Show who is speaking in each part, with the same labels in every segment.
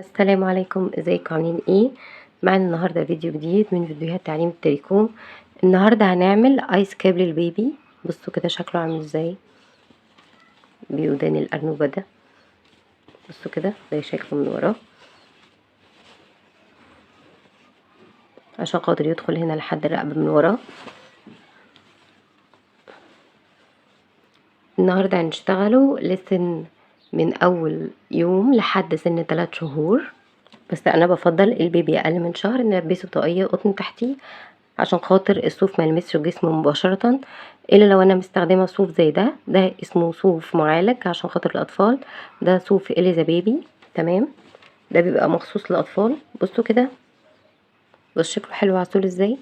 Speaker 1: السلام عليكم، ازيكم عاملين ايه؟ معانا النهارده فيديو جديد من فيديوهات تعليم التريكو. النهارده هنعمل ايس كاب للبيبي. بصوا كده شكله عامل ازاي بودان الارنوبه ده. بصوا كده ده شكله من وراه عشان خاطر يدخل هنا لحد الرقبه من وراه. النهارده هنشتغله لسن من اول يوم لحد سن 3 شهور، بس انا بفضل البيبي اقل من شهر نلبسه طاقية قطن تحتيه عشان خاطر الصوف ما يلمسش جسمه مباشرة، الا لو انا مستخدمه صوف زي ده اسمه صوف معالج عشان خاطر الاطفال. ده صوف اليزا بيبي، تمام. ده بيبقى مخصوص للاطفال. بصوا كده، بص شكله حلو عسول ازاي.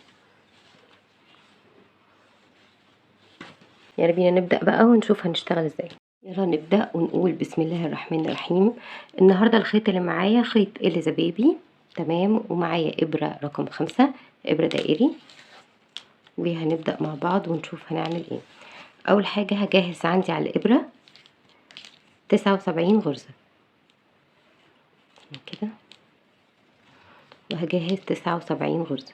Speaker 1: يلا بينا نبدأ بقى ونشوف هنشتغل ازاي. يلا نبدأ ونقول بسم الله الرحمن الرحيم. النهاردة الخيط اللي معايا خيط اليزا بيبي، تمام، ومعايا ابرة رقم 5، ابرة دائري، وهنبدأ مع بعض ونشوف هنعمل ايه. اول حاجة هجهز عندي على الابرة 79 غرزة كده، وهجهز 79 غرزة.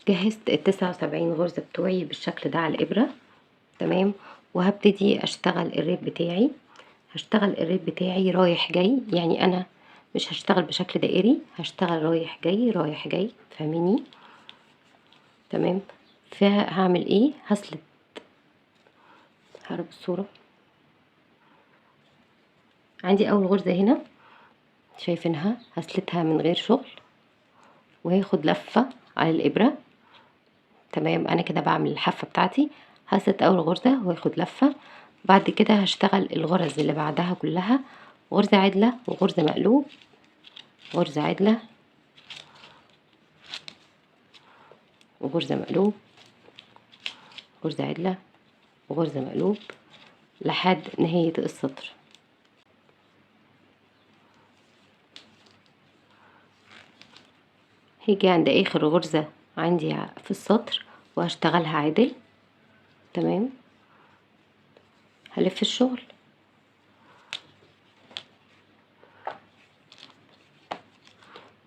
Speaker 1: جهزت ال79 غرزة بتوعي بالشكل ده على الابرة، تمام. وهبتدي اشتغل الريب بتاعي. هشتغل الريب بتاعي رايح جاي، يعني انا مش هشتغل بشكل دائري، هشتغل رايح جاي رايح جاي، فاهميني؟ تمام. فهعمل ايه؟ هسلت، هقرب الصورة. عندي اول غرزة هنا شايفينها، هسلتها من غير شغل وهاخد لفة على الابرة، تمام. انا كده بعمل الحافة بتاعتي، هسلت اول غرزة واخد لفة. بعد كده هشتغل الغرز اللي بعدها كلها غرزة عدلة وغرزة مقلوب، غرزة عدلة وغرزة مقلوب، غرزة عدلة وغرزة مقلوب لحد نهاية السطر. هيجي عند اخر غرزة عندي في السطر وهشتغلها عدل، تمام. هلف الشغل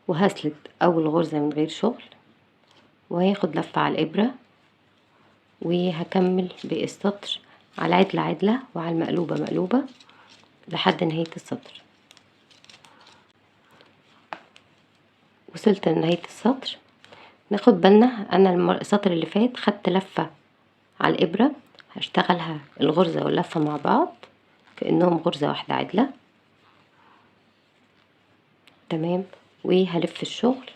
Speaker 1: وهسلت اول غرزة من غير شغل وهاخد لفة على الابرة، وهكمل بالسطر على عدلة عدلة وعلى المقلوبة مقلوبة لحد نهاية السطر. وصلت لنهاية السطر. ناخد بالنا انا السطر اللي فات خدت لفة على الابرة، هشتغلها الغرزة واللفة مع بعض كأنهم غرزة واحدة عدلة، تمام. وهلف الشغل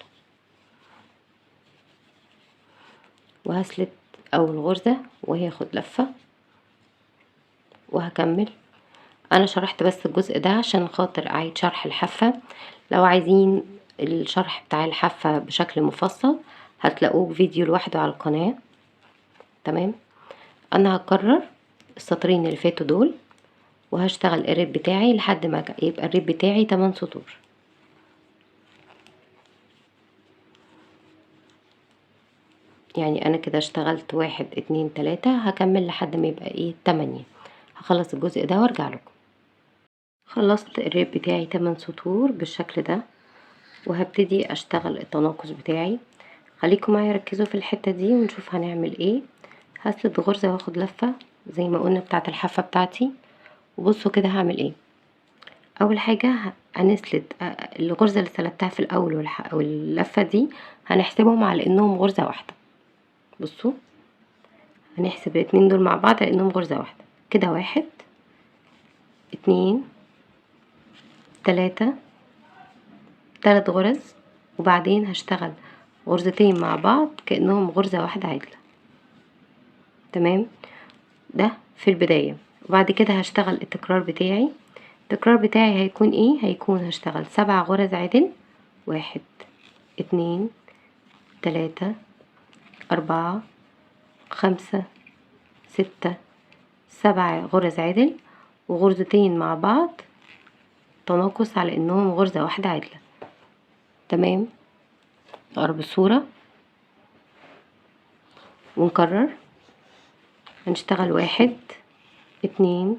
Speaker 1: وهسلت اول غرزة وهاخد لفة وهكمل. انا شرحت بس الجزء ده عشان خاطر اعيد شرح الحافة. لو عايزين الشرح بتاع الحافة بشكل مفصل هتلاقوه فيديو لوحده على القناة، تمام. انا هكرر السطرين اللي فاتوا دول وهشتغل الريب بتاعي لحد ما يبقى الريب بتاعي 8 سطور. يعني انا كده اشتغلت 1 2 3، هكمل لحد ما يبقى ايه 8. هخلص الجزء ده وارجع لكم. خلصت الريب بتاعي 8 سطور بالشكل ده، وهبتدي اشتغل التناقص بتاعي. خليكم معايا ركزوا في الحتة دي ونشوف هنعمل ايه. هسلت غرزة واخد لفة زي ما قلنا بتاعت الحافة بتاعتي. وبصوا كده هعمل ايه. اول حاجة هنسلت الغرزة اللي سلتها في الاول واللفة دي هنحسبهم على انهم غرزة واحدة. بصوا هنحسب الاتنين دول مع بعض على انهم غرزة واحدة كده. 1 2 3، 3 غرز، وبعدين هشتغل غرزتين مع بعض كأنهم غرزة واحدة عدلة، تمام. ده في البداية. وبعد كده هشتغل التكرار بتاعي. التكرار بتاعي هيكون ايه؟ هيكون هشتغل 7 غرز عدل. 1 2 3 4 5 6 7 غرز عدل وغرزتين مع بعض تناقص على انهم غرزة واحدة عدلة، تمام. نقرب الصورة ونكرر. هنشتغل 1 2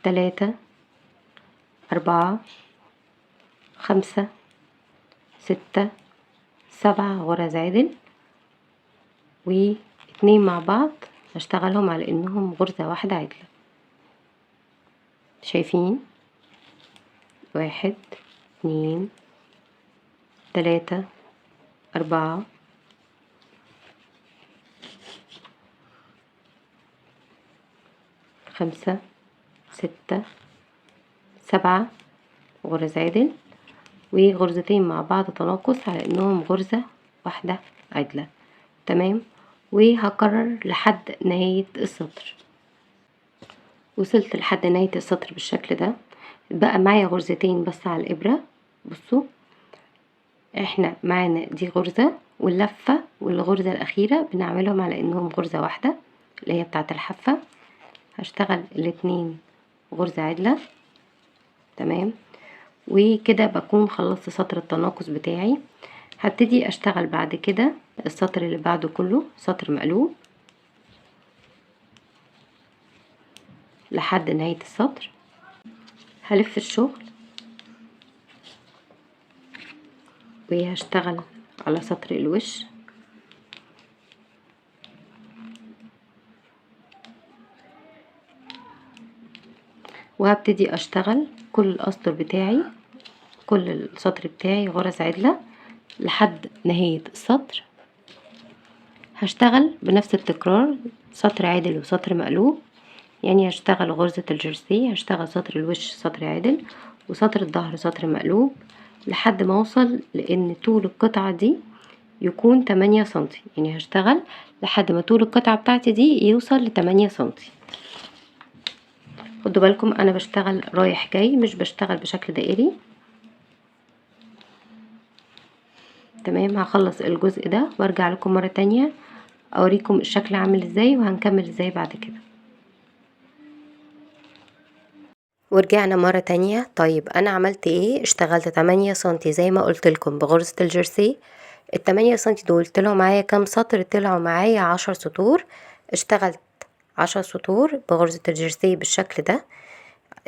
Speaker 1: 3 4 5 6 7 غرز عدل واتنين مع بعض هشتغلهم على انهم غرزة واحدة عدلة. شايفين؟ 1 2 3 4 5 6 7 غرز عدل وغرزتين مع بعض تناقص على انهم غرزة واحدة عدلة. تمام. وهكرر لحد نهاية السطر. وصلت لحد نهاية السطر بالشكل ده. بقى معايا غرزتين بس على الابرة. بصوا احنا معانا دي غرزة واللفة والغرزة الاخيرة بنعملهم على انهم غرزة واحدة اللي هي بتاعة الحافة. هشتغل الاتنين غرزة عدلة. تمام. وكده بكون خلصت سطر التناقص بتاعي. هبتدي اشتغل بعد كده السطر اللي بعده كله سطر مقلوب لحد نهاية السطر. هلف الشغل وهشتغل على سطر الوش وهبتدي اشتغل كل الاسطر بتاعي كل السطر بتاعي غرز عدلة لحد نهاية السطر. هشتغل بنفس التكرار سطر عادل وسطر مقلوب. يعني هشتغل غرزة الجرسي هشتغل سطر الوش سطر عادل وسطر الظهر سطر مقلوب لحد ما اوصل لان طول القطعة دي يكون 8 سنتي. يعني هشتغل لحد ما طول القطعة بتاعتي دي يوصل ل8 سنتي. خدوا بالكم انا بشتغل رايح جاي مش بشتغل بشكل دائري. تمام. هخلص الجزء ده وارجع لكم مرة تانية اوريكم الشكل عامل ازاي وهنكمل ازاي بعد كده. ورجعنا مرة تانية. طيب انا عملت ايه؟ اشتغلت 8 سنتي زي ما قلت لكم بغرزة الجرسي. ال8 سنتي دول طلعوا معايا كام سطر؟ طلعوا معايا 10 سطور. اشتغلت 10 سطور بغرزة الجرسي بالشكل ده.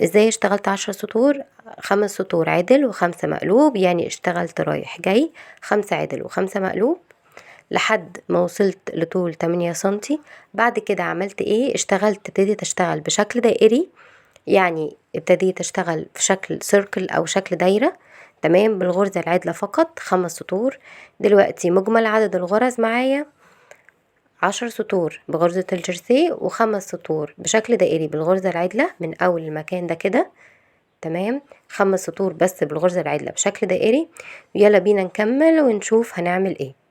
Speaker 1: ازاي اشتغلت 10 سطور؟ 5 سطور عدل و5 مقلوب. يعني اشتغلت رايح جاي 5 عدل و5 مقلوب لحد ما وصلت لطول 8 سنتي. بعد كده عملت ايه؟ ابتديت اشتغل بشكل دائري. يعني ابتديت اشتغل في شكل سيركل او شكل دايرة. تمام. بالغرزة العدلة فقط 5 سطور. دلوقتي مجمل عدد الغرز معايا 10 سطور بغرزة الجرسي و5 سطور بشكل دائري بالغرزة العدلة من اول المكان ده كده. تمام. 5 سطور بس بالغرزة العدلة بشكل دائري. يلا بينا نكمل ونشوف هنعمل ايه.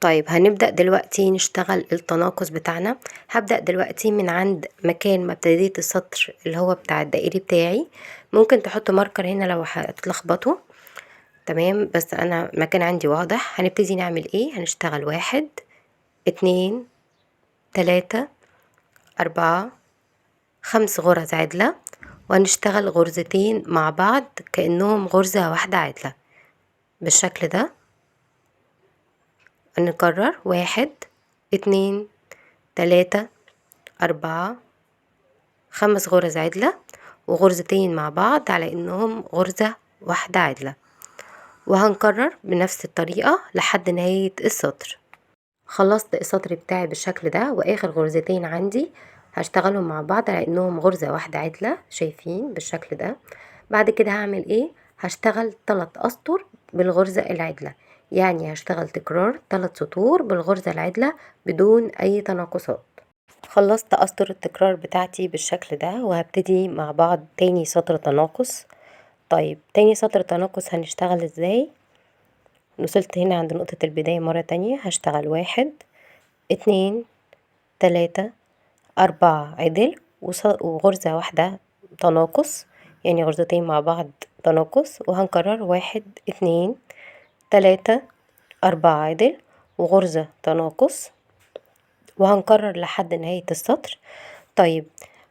Speaker 1: طيب هنبدأ دلوقتي نشتغل التناقص بتاعنا. هبدأ دلوقتي من عند مكان ما ابتديت السطر اللي هو بتاع الدائري بتاعي. ممكن تحطوا ماركر هنا لو هتلخبطوا. تمام. بس انا مكان عندي واضح. هنبتدي نعمل ايه؟ هنشتغل 1 2 3 4 5 غرز عدلة وهنشتغل غرزتين مع بعض كأنهم غرزة واحدة عدلة بالشكل ده. نكرر 1 2 3 4 5 غرز عدلة وغرزتين مع بعض على انهم غرزة واحدة عدلة. وهنكرر بنفس الطريقة لحد نهاية السطر. خلصت السطر بتاعي بالشكل ده واخر غرزتين عندي هشتغلهم مع بعض على انهم غرزة واحدة عدلة. شايفين بالشكل ده؟ بعد كده هعمل ايه؟ هشتغل 3 اسطر بالغرزة العدلة. يعني هشتغل تكرار 3 سطور بالغرزة العدلة بدون اي تناقصات. خلصت اسطر التكرار بتاعتي بالشكل ده وهبتدي مع بعض تاني سطر تناقص. طيب تاني سطر تناقص هنشتغل ازاي؟ وصلت هنا عند نقطة البداية مرة تانية. هشتغل 1 2 3 4 عدل وغرزة واحدة تناقص. يعني غرزتين مع بعض تناقص. وهنكرر 1 2 3 4 عدل وغرزة تناقص. وهنكرر لحد نهاية السطر. طيب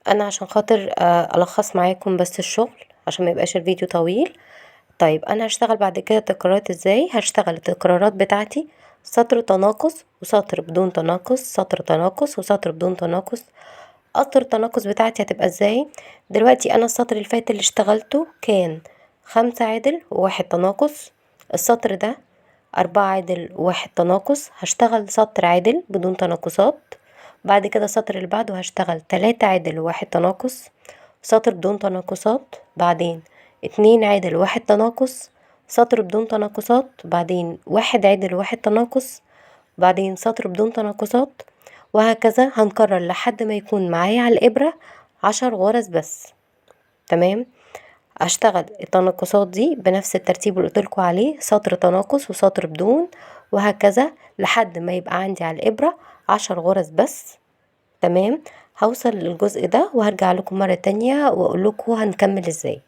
Speaker 1: انا عشان خاطر الخص معاكم بس الشغل عشان ما يبقاش الفيديو طويل. طيب انا هشتغل بعد كده تكرارات ازاي؟ هشتغل التكرارات بتاعتي سطر تناقص وسطر بدون تناقص سطر تناقص وسطر بدون تناقص قطر التناقص بتاعتي هتبقى ازاي؟ دلوقتي انا السطر اللي فات اللي اشتغلته كان 5 عدل و1 تناقص، السطر ده 4 عدل و1 تناقص، هشتغل سطر عدل بدون تناقصات. بعد كده السطر اللي بعده هشتغل 3 عدل و1 تناقص، سطر بدون تناقصات، بعدين 2 عدل و1 تناقص، سطر بدون تناقصات، بعدين 1 عدل و1 تناقص، بعدين سطر بدون تناقصات، وهكذا هنكرر لحد ما يكون معايا على الإبرة 10 غرز بس. تمام. هشتغل التناقصات دي بنفس الترتيب اللي قلتلكوا عليه، سطر تناقص وسطر بدون، وهكذا لحد ما يبقى عندي على الإبرة 10 غرز بس. تمام. هوصل للجزء ده وهرجع لكم مرة تانية واقول لكم هنكمل ازاي.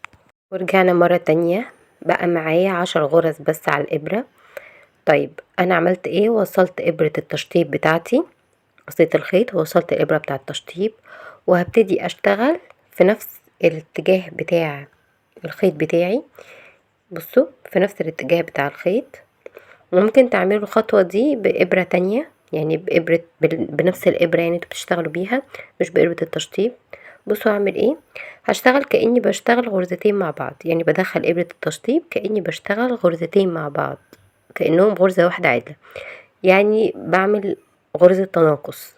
Speaker 1: ورجعنا مرة تانية، بقى معايا 10 غرز بس على الإبرة. طيب انا عملت ايه؟ وصلت إبرة التشطيب بتاعتي، قصيت الخيط ووصلت الإبرة بتاع التشطيب، وهبتدي اشتغل في نفس الاتجاه بتاع الخيط بتاعي. بصوا في نفس الاتجاه بتاع الخيط. ممكن تعملوا الخطوة دي بإبرة تانية، يعني بنفس الإبرة يعني انتوا بتشتغلوا بيها، مش بإبرة التشطيب. بصوا هعمل ايه. هشتغل كأني بشتغل غرزتين مع بعض، يعني بدخل إبرة التشطيب كأني بشتغل غرزتين مع بعض، كأنهم غرزة واحدة عدلة، يعني بعمل غرزة تناقص.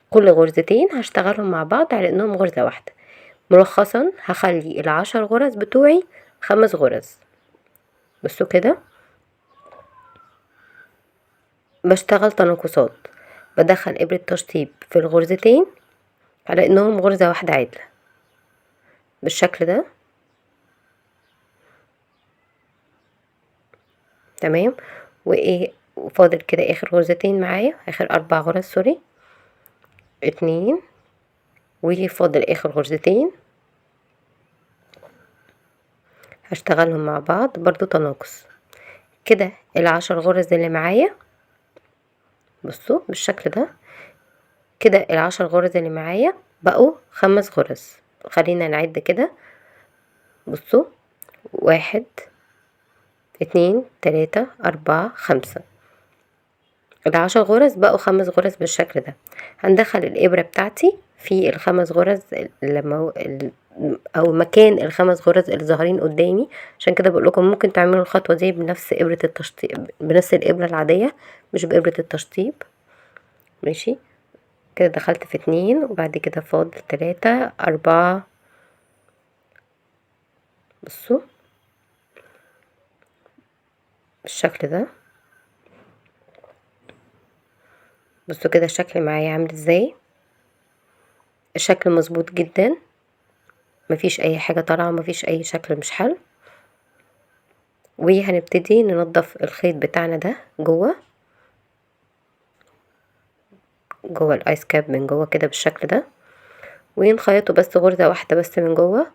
Speaker 1: كل غرزتين هشتغلهم مع بعض على انهم غرزة واحدة. ملخصا هخلي ال10 غرز بتوعي 5 غرز. بصوا كده بشتغل تناقصات، بدخل إبرة تشطيب في الغرزتين على انهم غرزة واحدة عدلة بالشكل ده. تمام. وايه وفاضل كده اخر غرزتين معايا، اخر 4 غرز سوري، 2، وفاضل اخر غرزتين هشتغلهم مع بعض برضو تناقص. كده ال10 غرز اللي معايا بصوا بالشكل ده، كده ال10 غرز اللي معايا بقوا 5 غرز. خلينا نعد كده. بصوا 1 2 3 4 5، ال10 غرز بقوا 5 غرز بالشكل ده. هندخل الإبرة بتاعتي في ال5 غرز لما او مكان ال5 غرز اللي ظاهرين قدامي. عشان كده بقول لكم ممكن تعملوا الخطوة دي بنفس إبرة التشطيب، بنفس الإبرة العادية مش بإبرة التشطيب. ماشي. كده دخلت في 2 وبعد كده فاضل 3 4. بصوا بالشكل ده. بصوا كده الشكل معايا عامل ازاي. الشكل مظبوط جدا، مفيش اي حاجة طالعة، مفيش اي شكل مش حلو. وهنبتدي ننضف الخيط بتاعنا ده جوه الايس كاب من جوه كده بالشكل ده، ونخيطه بس غرزة واحدة بس من جوه،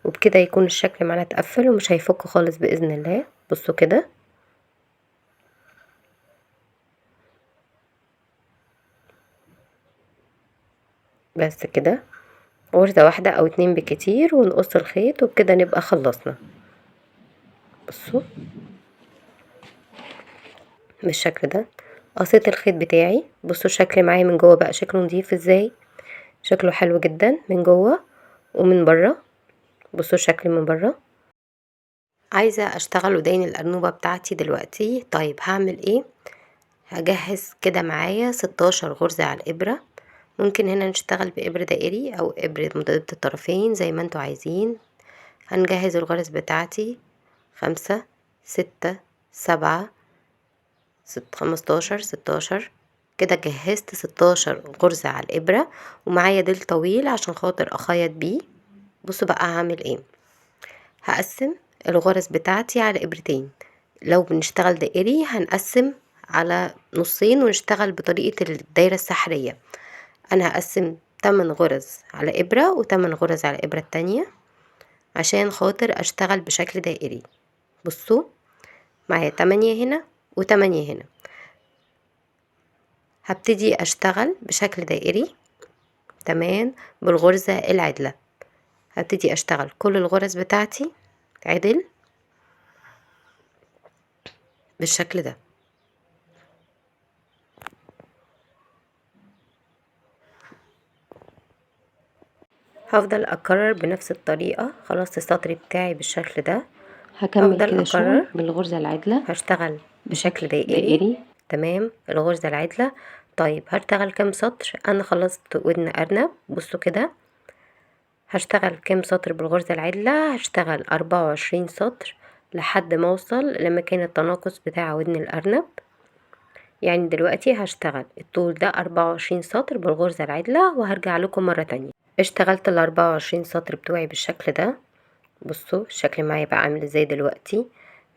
Speaker 1: وبكده يكون الشكل معانا اتقفل ومش هيفك خالص بإذن الله. بصوا كده بس كده، غرزة واحدة او 2 بكتير ونقص الخيط وبكده نبقى خلصنا. بصوا بالشكل ده قصيت الخيط بتاعي. بصوا الشكل معايا من جوه بقى شكله نضيف ازاي، شكله حلو جدا من جوه ومن بره. بصوا الشكل من بره. عايزة اشتغل ودان الأرنوبة بتاعتي دلوقتي. طيب هعمل ايه؟ هجهز كده معايا 16 غرزة على الإبرة. ممكن هنا نشتغل بإبرة دائري أو إبرة متضادة الطرفين زي ما انتوا عايزين. هنجهز الغرز بتاعتي 5 6 7 15 16. كده جهزت 16 غرزة على الإبرة، ومعايا ديل طويل عشان خاطر أخيط بيه. بصوا بقى هعمل ايه. هقسم الغرز بتاعتي على إبرتين. لو بنشتغل دائري هنقسم على نصين ونشتغل بطريقة الدايرة السحرية. انا هقسم 8 غرز على إبرة و8 غرز على الإبرة التانية عشان خاطر اشتغل بشكل دائري. بصوا معايا 8 هنا و8 هنا. هبتدي اشتغل بشكل دائري تمام بالغرزة العدلة. هبتدي اشتغل كل الغرز بتاعتي عدل بالشكل ده. هفضل اكرر بنفس الطريقة. خلاص السطر بتاعي بالشكل ده،
Speaker 2: هكمل
Speaker 1: هفضل
Speaker 2: كده شغل
Speaker 1: اكرر
Speaker 2: بالغرزة العدلة
Speaker 1: هشتغل بشكل
Speaker 2: بشكل
Speaker 1: دائري. تمام، الغرزة العدلة. طيب هشتغل كام سطر؟ انا خلصت ودن ارنب. بصوا كده هشتغل كام سطر بالغرزة العدلة؟ هشتغل 24 سطر لحد ما اوصل لمكان التناقص بتاع ودن الارنب. يعني دلوقتي هشتغل الطول ده 24 سطر بالغرزة العدلة، وهرجع لكم مرة تانية. اشتغلت ال24 سطر بتوعي بالشكل ده. بصوا الشكل معايا بقى عامل ازاي دلوقتي.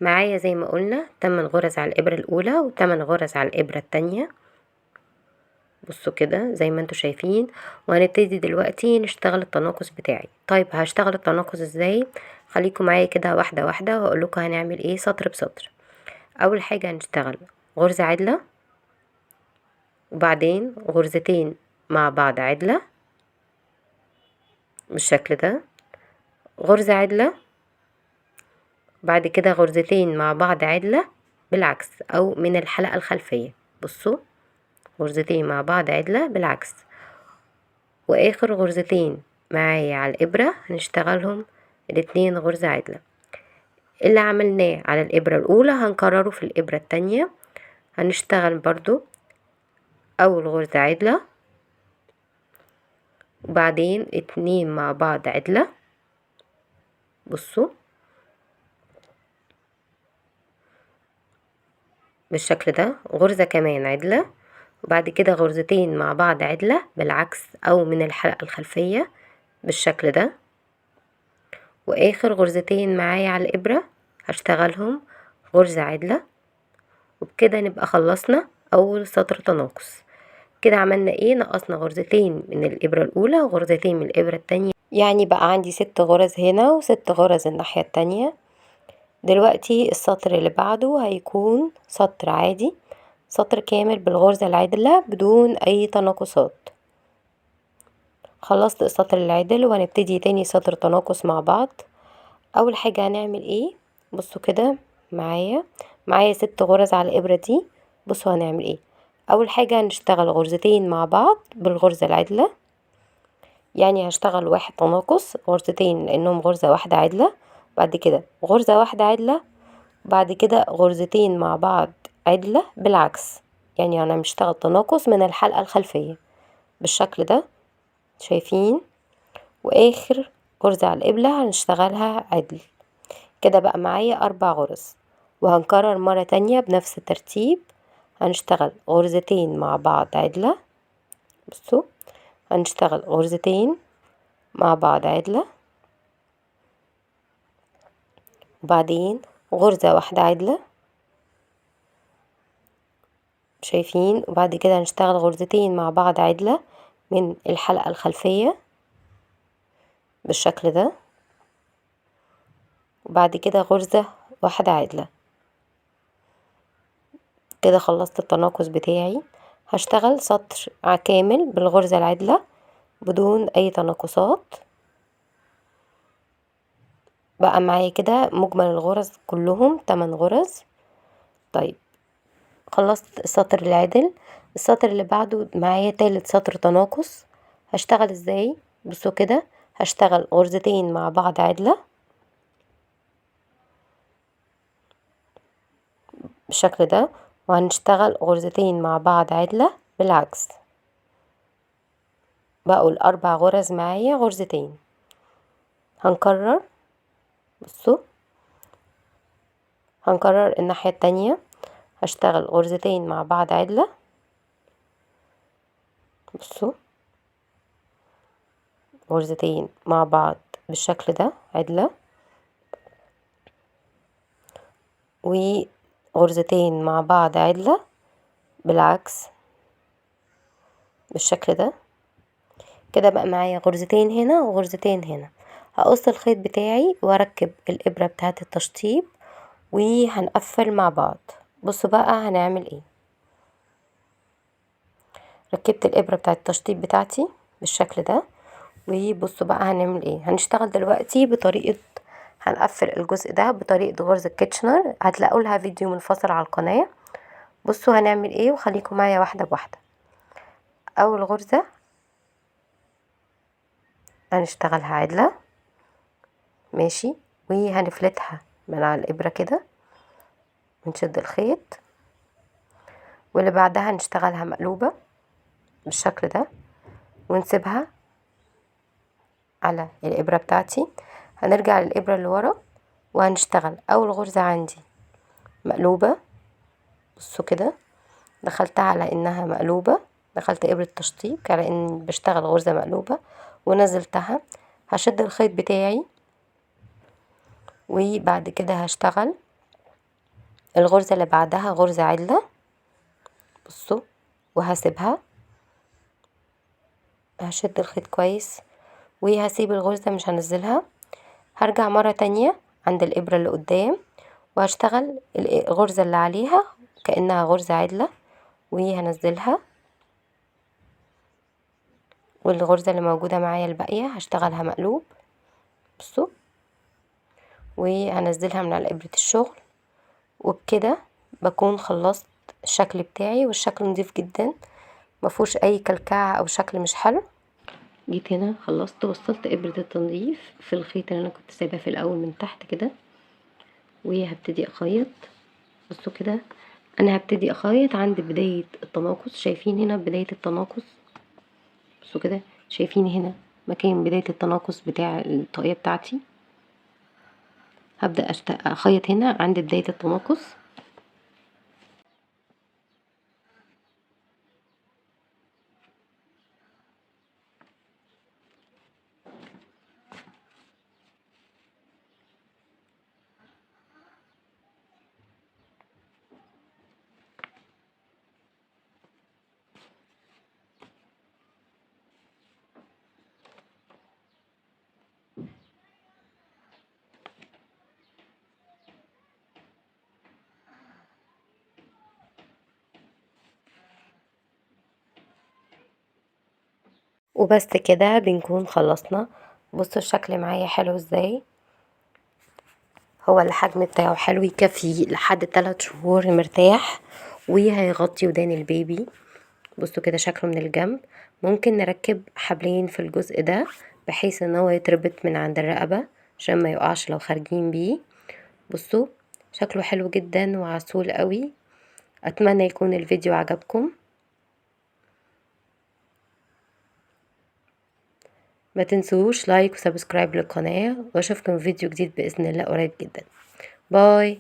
Speaker 1: معايا زي ما قلنا 8 غرز على الابرة الاولى و8 غرز على الابرة التانية. بصوا كده زي ما انتوا شايفين. وهنبتدي دلوقتي نشتغل التناقص بتاعي. طيب هشتغل التناقص ازاي؟ خليكم معايا كده واحدة واحدة واقول لكم هنعمل ايه سطر بسطر. اول حاجة هنشتغل غرزة عدلة، وبعدين غرزتين مع بعض عدلة بالشكل ده، غرزة عدلة، بعد كده غرزتين مع بعض عدلة بالعكس او من الحلقة الخلفية. بصوا غرزتين مع بعض عدلة بالعكس، واخر غرزتين معايا على الابرة هنشتغلهم الاتنين غرزة عدلة. اللي عملناه على الابرة الاولى هنكرره في الابرة التانية. هنشتغل برضو اول غرزة عدلة، وبعدين اتنين مع بعض عدلة. بصوا بالشكل ده، غرزة كمان عدلة، وبعد كده غرزتين مع بعض عدلة بالعكس او من الحلقة الخلفية بالشكل ده، واخر غرزتين معايا على الابرة هشتغلهم غرزة عدلة. وبكده نبقى خلصنا اول سطر تناقص. كده عملنا ايه؟ نقصنا غرزتين من الابرة الاولى وغرزتين من الابرة التانية، يعني بقى عندي 6 غرز هنا و6 غرز الناحية التانية. دلوقتي السطر اللي بعده هيكون سطر عادي، سطر كامل بالغرزة العدلة بدون اي تناقصات. خلصت السطر العدل وهنبتدي تاني سطر تناقص مع بعض. اول حاجة هنعمل ايه؟ بصوا كده معايا 6 غرز على الابرة دي. بصوا هنعمل ايه. اول حاجة هنشتغل غرزتين مع بعض بالغرزة العدلة، يعني هشتغل واحد تناقص غرزتين لانهم غرزة واحدة عدلة، بعد كده غرزة واحدة عدلة، بعد كده غرزتين مع بعض عدلة بالعكس. يعني انا بشتغل تناقص من الحلقة الخلفية بالشكل ده شايفين، واخر غرزة على القبلة هنشتغلها عدل. كده بقى معايا 4 غرز، وهنكرر مرة تانية بنفس الترتيب. هنشتغل غرزتين مع بعض عدلة. بصوا هنشتغل غرزتين مع بعض عدلة، وبعدين غرزة واحدة عدلة شايفين، وبعد كده هنشتغل غرزتين مع بعض عدلة من الحلقة الخلفية بالشكل ده، وبعد كده غرزة واحدة عدلة. كده خلصت التناقص بتاعي. هشتغل سطر كامل بالغرزة العدلة بدون اي تناقصات. بقى معايا كده مجمل الغرز كلهم 8 غرز. طيب خلصت السطر العدل. السطر اللي بعده معايا تالت سطر تناقص. هشتغل ازاي؟ بصوا كده هشتغل غرزتين مع بعض عدلة بالشكل ده، وهنشتغل غرزتين مع بعض عدلة بالعكس. بقوا ال4 غرز معايا غرزتين. هنكرر. بصوا هنكرر الناحية التانية. هشتغل غرزتين مع بعض عدلة. بصوا غرزتين مع بعض بالشكل ده عدلة، وغرزتين مع بعض عدلة بالعكس بالشكل ده. كده بقى معايا غرزتين هنا وغرزتين هنا. هقص الخيط بتاعي واركب الابرة بتاعة التشطيب وهنقفل مع بعض. بصوا بقى هنعمل ايه. ركبت الابرة بتاعة التشطيب بتاعتي بالشكل ده، وبصوا بقى هنعمل ايه. هنشتغل دلوقتي بطريقة، هنقفل الجزء ده بطريقة غرزة كيتشنر، هتلاقوا لها فيديو منفصل على القناة. بصوا هنعمل ايه وخليكم معايا واحدة بواحدة. اول غرزة هنشتغلها عدلة ماشي، وهنفلتها من على الإبرة كده، ونشد الخيط، واللي بعدها هنشتغلها مقلوبة بالشكل ده، ونسيبها على الإبرة بتاعتي. هنرجع للإبرة اللي ورا وهنشتغل أول غرزة عندي مقلوبة. بصوا كده، دخلتها على إنها مقلوبة، دخلت إبرة تشطيب على إن بشتغل غرزة مقلوبة ونزلتها. هشد الخيط بتاعي، وبعد كده هشتغل الغرزة اللي بعدها غرزة عدلة. بصوا، وهسيبها، هشد الخيط كويس وهسيب الغرزة مش هنزلها. هرجع مرة تانية عند الإبرة اللي قدام وهشتغل الغرزة اللي عليها كأنها غرزة عدلة وهنزلها، والغرزة اللي موجودة معايا الباقية هشتغلها مقلوب. بصوا، وهنزلها من على إبرة الشغل، وبكده بكون خلصت الشكل بتاعي، والشكل نضيف جدا مفهوش اي كلكعة او شكل مش حلو. جيت هنا خلصت، وصلت ابرة التنظيف في الخيط اللي انا كنت سايباه في الاول من تحت كده، وهبتدي اخيط. بصوا كده، انا هبتدي اخيط عند بداية التناقص. شايفين هنا بداية التناقص؟ بصوا كده، شايفين هنا مكان بداية التناقص بتاع الطاقية بتاعتي. هبدأ اخيط هنا عند بداية التناقص. وبس كده بنكون خلصنا. بصوا الشكل معايا حلو ازاي، هو الحجم بتاعه حلو يكفي لحد 3 شهور مرتاح، وهيغطي ودان البيبي. بصوا كده شكله من الجنب. ممكن نركب حبلين في الجزء ده بحيث ان هو يتربط من عند الرقبة عشان ما يقعش لو خارجين بيه. بصوا شكله حلو جدا وعسول قوي. اتمنى يكون الفيديو عجبكم، ما تنسوش لايك وسبسكرايب للقناة، واشوفكم في فيديو جديد بإذن الله قريب جدا. باي.